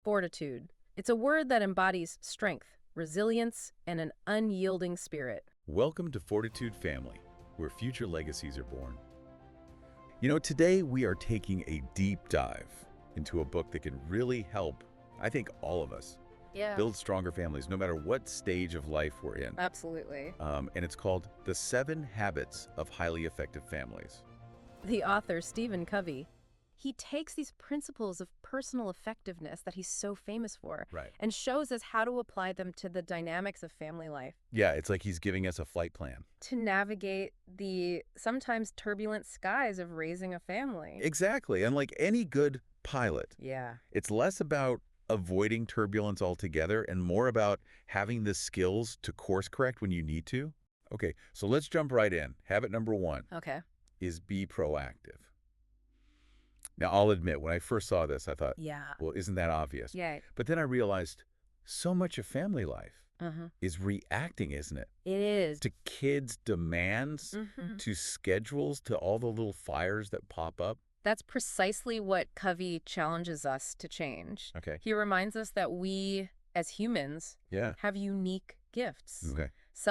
Fortitude. It's a word that embodies strength, resilience, and an unyielding spirit. Welcome to Fortitude Family, where future legacies are born. Today we are taking a deep dive into a book that can really help, I think, all of us build stronger families, no matter what stage of life we're in. Absolutely. And it's called The 7 Habits of Highly Effective Families. The author, Stephen Covey, he takes these principles of personal effectiveness that he's so famous for Right. and shows us how to apply them to the dynamics of family life Yeah, it's like he's giving us a flight plan. to navigate the sometimes turbulent skies of raising a family. Exactly. And like any good pilot, Yeah. it's less about avoiding turbulence altogether and more about having the skills to course correct when you need to. Okay, so let's jump right in. Habit number 1 Okay. is be proactive. Now, I'll admit, when I first saw this, I thought, Yeah. well, isn't that obvious? Yeah. But then I realized so much of family life Uh-huh. is reacting, isn't it? It is. To kids' demands, to schedules, to all the little fires that pop up. That's precisely what Covey challenges us to change. Okay. He reminds us that we, as humans, Yeah. have unique gifts. Okay.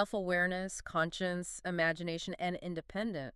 Self-awareness, conscience, imagination, and independent.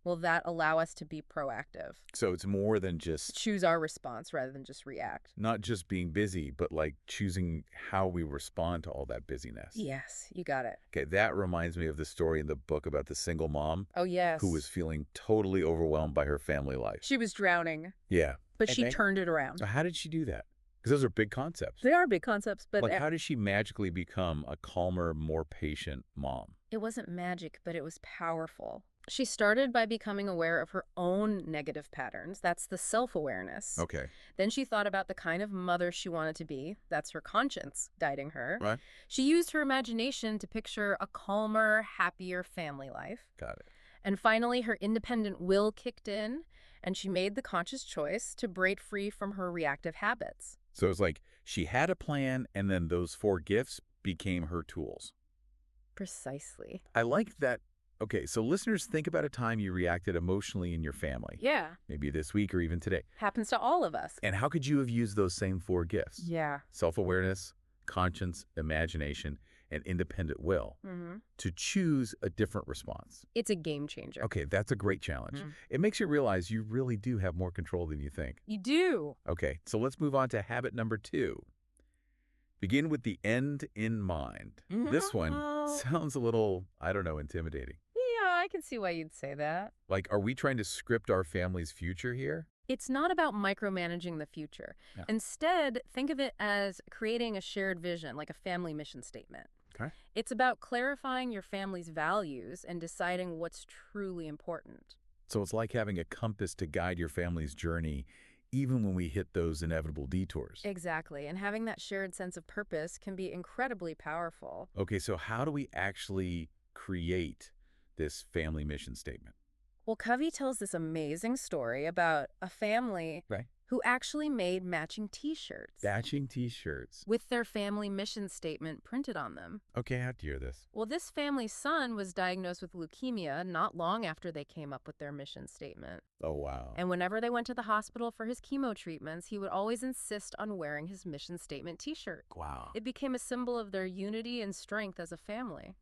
Will that allow us to be proactive? So it's more than just Choose our response rather than just react. not just being busy, but like choosing how we respond to all that busyness. Yes, you got it. Okay, that reminds me of the story in the book about the single mom Oh, yes. who was feeling totally overwhelmed by her family life. She was drowning, Yeah. but And she then- turned it around. So how did she do that? Because those are big concepts. They are big concepts, but Like, how did she magically become a calmer, more patient mom? it wasn't magic, but it was powerful. She started by becoming aware of her own negative patterns. That's the self-awareness. Okay. Then she thought about the kind of mother she wanted to be. That's her conscience guiding her. Right. She used her imagination to picture a calmer, happier family life. Got it. And finally, her independent will kicked in, and she made the conscious choice to break free from her reactive habits. So it's like she had a plan, and then those 4 gifts became her tools. Precisely. I like that. Okay, so listeners, think about a time you reacted emotionally in your family. Yeah. Maybe this week or even today. Happens to all of us. And how could you have used those same 4 gifts? Yeah. Self-awareness, conscience, imagination, and independent will Mm-hmm. to choose a different response. It's a game changer. Okay, that's a great challenge. It makes you realize you really do have more control than you think. You do. Okay, so let's move on to habit number 2. Begin with the end in mind. This one sounds a little, I don't know, intimidating. Yeah, I can see why you'd say that. Like, are we trying to script our family's future here? It's not about micromanaging the future. Yeah. Instead, think of it as creating a shared vision, like a family mission statement. Okay. It's about clarifying your family's values and deciding what's truly important. So it's like having a compass to guide your family's journey, even when we hit those inevitable detours. Exactly. And having that shared sense of purpose can be incredibly powerful. Okay, so how do we actually create this family mission statement? Well, Covey tells this amazing story about a family Right. who actually made matching T-shirts Matching T-shirts. with their family mission statement printed on them. Okay, how'd you hear this? Well, this family's son was diagnosed with leukemia not long after they came up with their mission statement. Oh, wow. And whenever they went to the hospital for his chemo treatments, he would always insist on wearing his mission statement T-shirt. Wow. It became a symbol of their unity and strength as a family.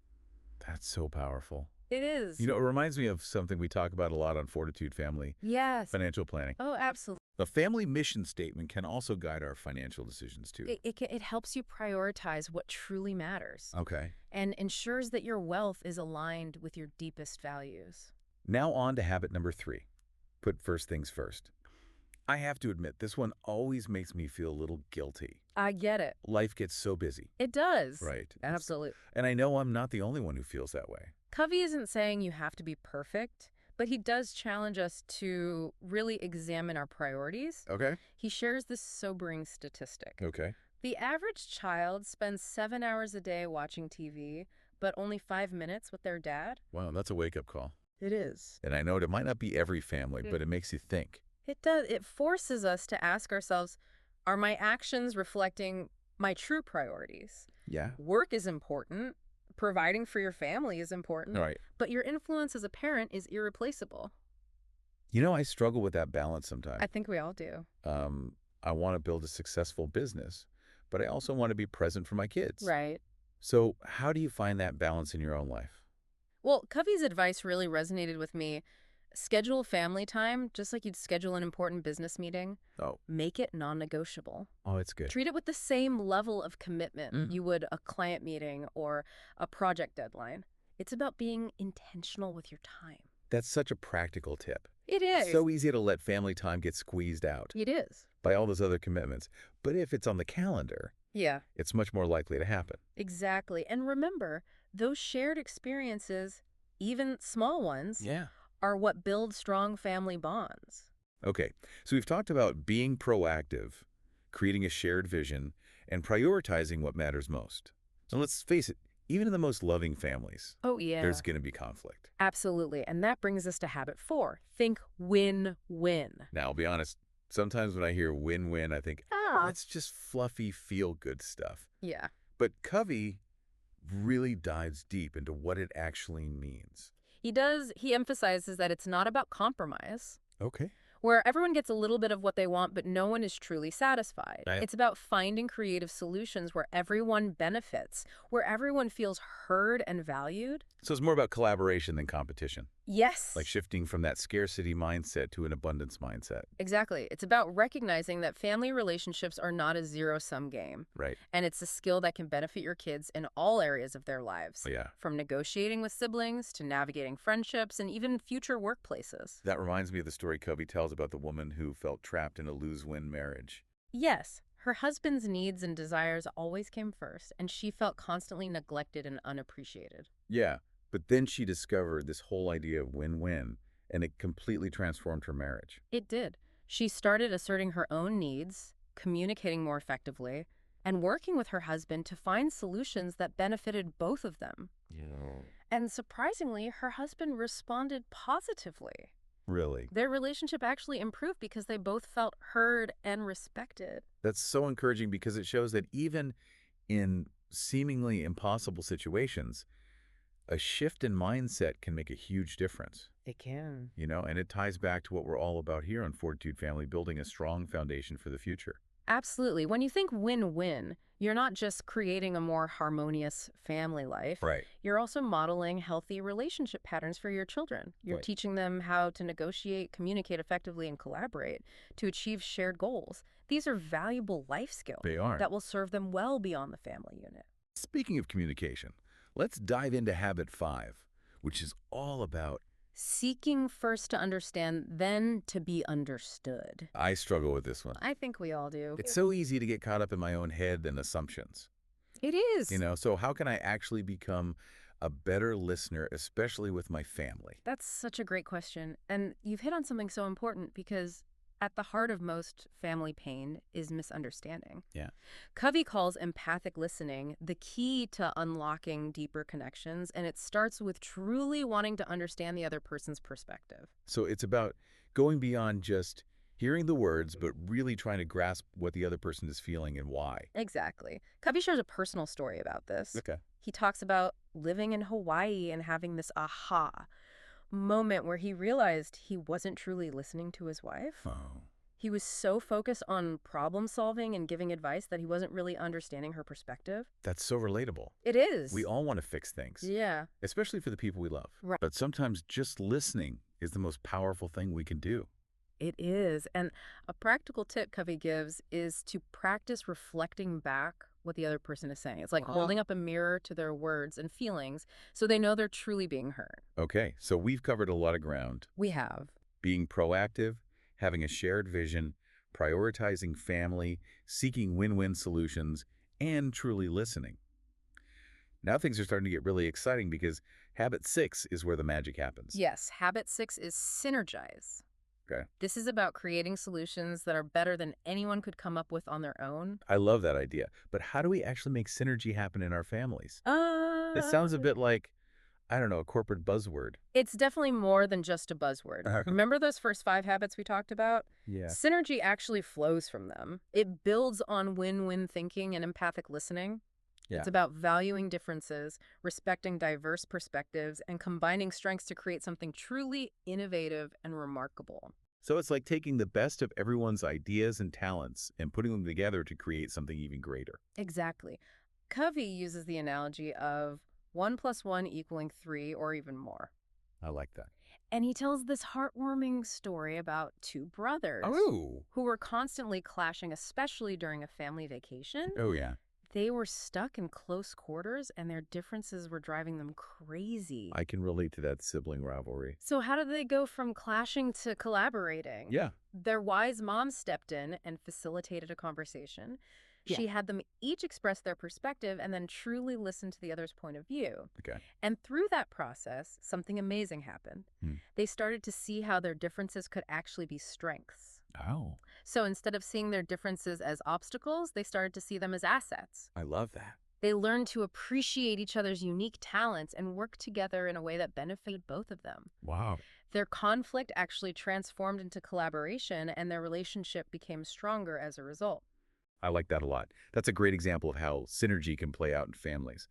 That's so powerful. It is. It reminds me of something we talk about a lot on Fortitude Family, Yes. financial planning. Oh, absolutely. The family mission statement can also guide our financial decisions, too. It helps you prioritize what truly matters Okay. and ensures that your wealth is aligned with your deepest values. Now on to habit number 3. Put first things first. I have to admit, this one always makes me feel a little guilty. I get it. Life gets so busy. It does. Right. Absolutely. And I know I'm not the only one who feels that way. Covey isn't saying you have to be perfect, but he does challenge us to really examine our priorities. Okay. He shares this sobering statistic. Okay. The average child spends 7 hours a day watching TV, but only 5 minutes with their dad. Wow, that's a wake-up call. It is. And I know it might not be every family, but it makes you think. It does. It forces us to ask ourselves, are my actions reflecting my true priorities? Yeah. Work is important. Providing for your family is important. All right. But your influence as a parent is irreplaceable. I struggle with that balance sometimes. I think we all do. I want to build a successful business, but I also want to be present for my kids. Right. So how do you find that balance in your own life? Well, Covey's advice really resonated with me. Schedule family time just like you'd schedule an important business meeting. Oh, Make it non-negotiable. oh, it's good. Treat it with the same level of commitment you would a client meeting or a project deadline. It's about being intentional with your time. That's such a practical tip. It It's is. so easy to let family time get squeezed out It is. by all those other commitments. But if it's on the calendar, Yeah, it's much more likely to happen. exactly. And remember, those shared experiences, even small ones, Yeah. are what build strong family bonds. Okay, so we've talked about being proactive, creating a shared vision, and prioritizing what matters most. And let's face it, even in the most loving families, Oh, yeah. there's going to be conflict. Absolutely. And that brings us to habit 4. Think win-win. Now, I'll be honest, sometimes when I hear win-win, I think, Ah. that's just fluffy, feel-good stuff. Yeah. But Covey really dives deep into what it actually means. He emphasizes that it's not about compromise, Okay. where everyone gets a little bit of what they want, but no one is truly satisfied. Right. It's about finding creative solutions where everyone benefits, where everyone feels heard and valued. So it's more about collaboration than competition, Yes. like shifting from that scarcity mindset to an abundance mindset. Exactly. It's about recognizing that family relationships are not a zero-sum game. Right. And it's a skill that can benefit your kids in all areas of their lives, Yeah. from negotiating with siblings to navigating friendships and even future workplaces. That reminds me of the story Covey tells about the woman who felt trapped in a lose-win marriage. Yes, her husband's needs and desires always came first, and she felt constantly neglected and unappreciated. Yeah, but then she discovered this whole idea of win-win, and it completely transformed her marriage. It did. She started asserting her own needs, communicating more effectively, and working with her husband to find solutions that benefited both of them. Yeah. And surprisingly, her husband responded positively. Really? Their relationship actually improved because they both felt heard and respected. That's so encouraging because it shows that even in seemingly impossible situations, a shift in mindset can make a huge difference. It can. And it ties back to what we're all about here on Fortitude Family, building a strong foundation for the future. Absolutely. When you think win-win, you're not just creating a more harmonious family life. Right. You're also modeling healthy relationship patterns for your children. You're Right. teaching them how to negotiate, communicate effectively, and collaborate to achieve shared goals. These are valuable life skills They are. that will serve them well beyond the family unit. Speaking of communication, let's dive into habit 5, which is all about Seeking first to understand, then to be understood. I struggle with this one. I think we all do. It's so easy to get caught up in my own head and assumptions. It is. So how can I actually become a better listener, especially with my family? That's such a great question. And you've hit on something so important because at the heart of most family pain is misunderstanding. Yeah. Covey calls empathic listening the key to unlocking deeper connections, and it starts with truly wanting to understand the other person's perspective. So it's about going beyond just hearing the words, but really trying to grasp what the other person is feeling and why. Exactly. Covey shares a personal story about this. Okay. He talks about living in Hawaii and having this aha moment where he realized he wasn't truly listening to his wife. Oh, He was so focused on problem solving and giving advice that he wasn't really understanding her perspective. that's so relatable. It is. We all want to fix things, Yeah. especially for the people we love. Right. But sometimes just listening is the most powerful thing we can do. It is. And a practical tip Covey gives is to practice reflecting back what the other person is saying. It's like holding up a mirror to their words and feelings so they know they're truly being heard. Okay, so we've covered a lot of ground. We have. Being proactive, having a shared vision, prioritizing family, seeking win-win solutions, and truly listening. Now things are starting to get really exciting because habit 6 is where the magic happens. Yes, habit 6 is synergize. Okay. This is about creating solutions that are better than anyone could come up with on their own. I love that idea. But how do we actually make synergy happen in our families? It Uh, sounds a bit like, I don't know, a corporate buzzword. It's definitely more than just a buzzword. Remember those first 5 habits we talked about? Yeah. Synergy actually flows from them. It builds on win-win thinking and empathic listening. Yeah. It's about valuing differences, respecting diverse perspectives, and combining strengths to create something truly innovative and remarkable. So it's like taking the best of everyone's ideas and talents and putting them together to create something even greater. Exactly. Covey uses the analogy of 1 plus 1 equaling 3 or even more. I like that. And he tells this heartwarming story about two brothers Oh, who were constantly clashing, especially during a family vacation. oh yeah. They were stuck in close quarters and their differences were driving them crazy. I can relate to that sibling rivalry. So, how did they go from clashing to collaborating? Yeah. Their wise mom stepped in and facilitated a conversation. Yeah. She had them each express their perspective and then truly listen to the other's point of view. Okay. And through that process, something amazing happened. Hmm. They started to see how their differences could actually be strengths. Oh, So instead of seeing their differences as obstacles, they started to see them as assets. I love that. They learned to appreciate each other's unique talents and work together in a way that benefited both of them. Wow. Their conflict actually transformed into collaboration, and their relationship became stronger as a result. I like that a lot. That's a great example of how synergy can play out in families.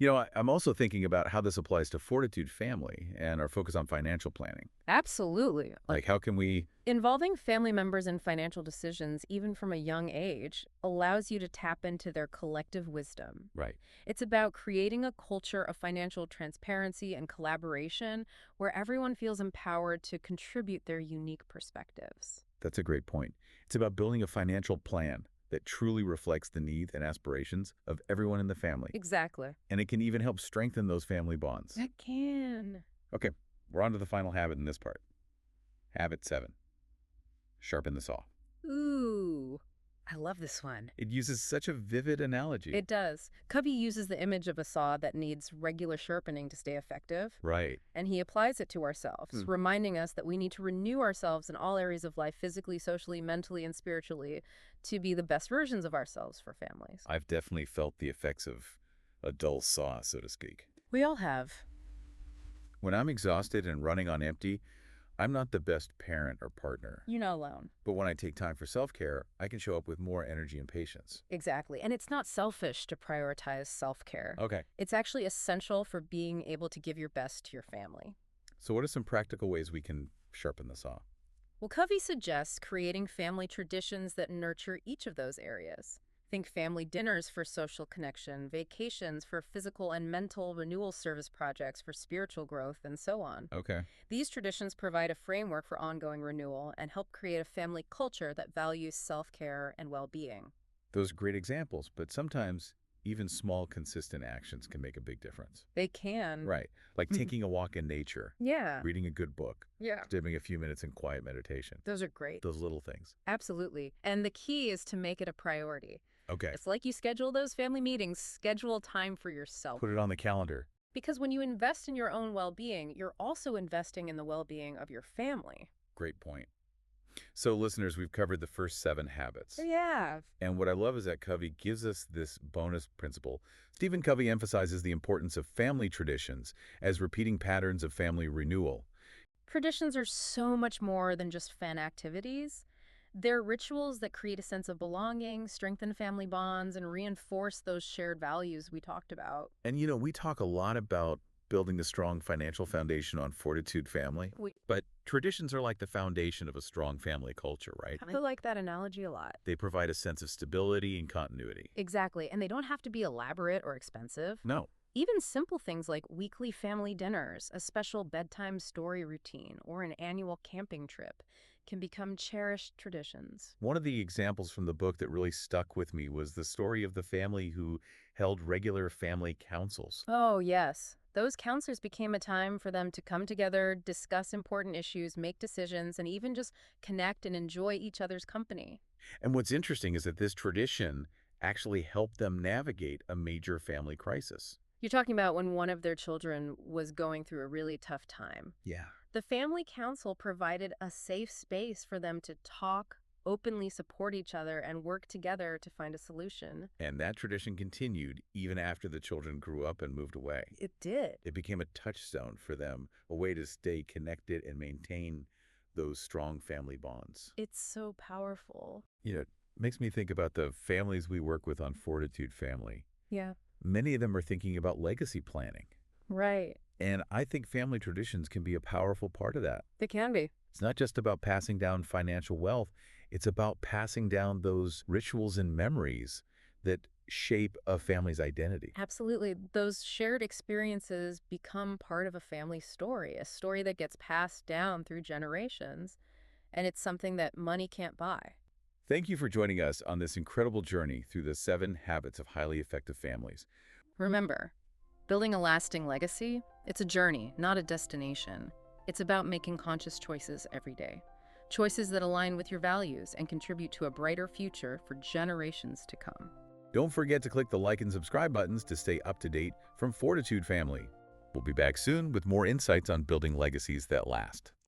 I'm also thinking about how this applies to Fortitude Family and our focus on financial planning. Absolutely. Like, how can we... Involving family members in financial decisions, even from a young age, allows you to tap into their collective wisdom. Right. It's about creating a culture of financial transparency and collaboration where everyone feels empowered to contribute their unique perspectives. That's a great point. It's about building a financial plan that truly reflects the needs and aspirations of everyone in the family. Exactly. And it can even help strengthen those family bonds. It can. Okay, we're on to the final habit in this part. Habit 7. Sharpen the saw. Ooh, I love this one. It uses such a vivid analogy. It does. Covey uses the image of a saw that needs regular sharpening to stay effective, Right. and he applies it to ourselves, reminding us that we need to renew ourselves in all areas of life, physically, socially, mentally, and spiritually, to be the best versions of ourselves for families. I've definitely felt the effects of a dull saw, so to speak. We all have. When I'm exhausted and running on empty, I'm not the best parent or partner. You're not alone. But when I take time for self-care, I can show up with more energy and patience. Exactly. And it's not selfish to prioritize self-care. Okay. It's actually essential for being able to give your best to your family. So what are some practical ways we can sharpen the saw? Well, Covey suggests creating family traditions that nurture each of those areas. Think family dinners for social connection, vacations for physical and mental renewal service projects for spiritual growth, and so on. Okay. These traditions provide a framework for ongoing renewal and help create a family culture that values self-care and well-being. Those are great examples, but sometimes even small, consistent actions can make a big difference. They can. Right. Like taking a walk in nature, Yeah. reading a good book, Yeah. spending a few minutes in quiet meditation. Those are great. Those little things. Absolutely. And the key is to make it a priority. Okay. It's like you schedule those family meetings, schedule time for yourself. Put it on the calendar. Because when you invest in your own well-being, you're also investing in the well-being of your family. Great point. So listeners, we've covered the first 7 habits. Yeah. And what I love is that Covey gives us this bonus principle. Stephen Covey emphasizes the importance of family traditions as repeating patterns of family renewal. Traditions are so much more than just fun activities. They're rituals that create a sense of belonging, strengthen family bonds, and reinforce those shared values we talked about. And we talk a lot about building a strong financial foundation on Fortitude Family, but traditions are like the foundation of a strong family culture, right? I like that analogy a lot. They provide a sense of stability and continuity. Exactly, and they don't have to be elaborate or expensive. No. Even simple things like weekly family dinners, a special bedtime story routine, or an annual camping trip can become cherished traditions. One of the examples from the book that really stuck with me was the story of the family who held regular family councils. Oh, yes. Those counselors became a time for them to come together, discuss important issues, make decisions, and even just connect and enjoy each other's company. And what's interesting is that this tradition actually helped them navigate a major family crisis. You're talking about when one of their children was going through a really tough time. Yeah. The family council provided a safe space for them to talk, openly support each other, and work together to find a solution. And that tradition continued even after the children grew up and moved away. It did. It became a touchstone for them, a way to stay connected and maintain those strong family bonds. It's so powerful. It makes me think about the families we work with on Fortitude Family. Yeah. Many of them are thinking about legacy planning. Right. And I think family traditions can be a powerful part of that. They can be. It's not just about passing down financial wealth, it's about passing down those rituals and memories that shape a family's identity. Absolutely. Those shared experiences become part of a family story, a story that gets passed down through generations, and it's something that money can't buy. Thank you for joining us on this incredible journey through the 7 habits of highly effective families. Remember, building a lasting legacy, it's a journey, not a destination. It's about making conscious choices every day. Choices that align with your values and contribute to a brighter future for generations to come. Don't forget to click the like and subscribe buttons to stay up to date from Fortitude Family. We'll be back soon with more insights on building legacies that last.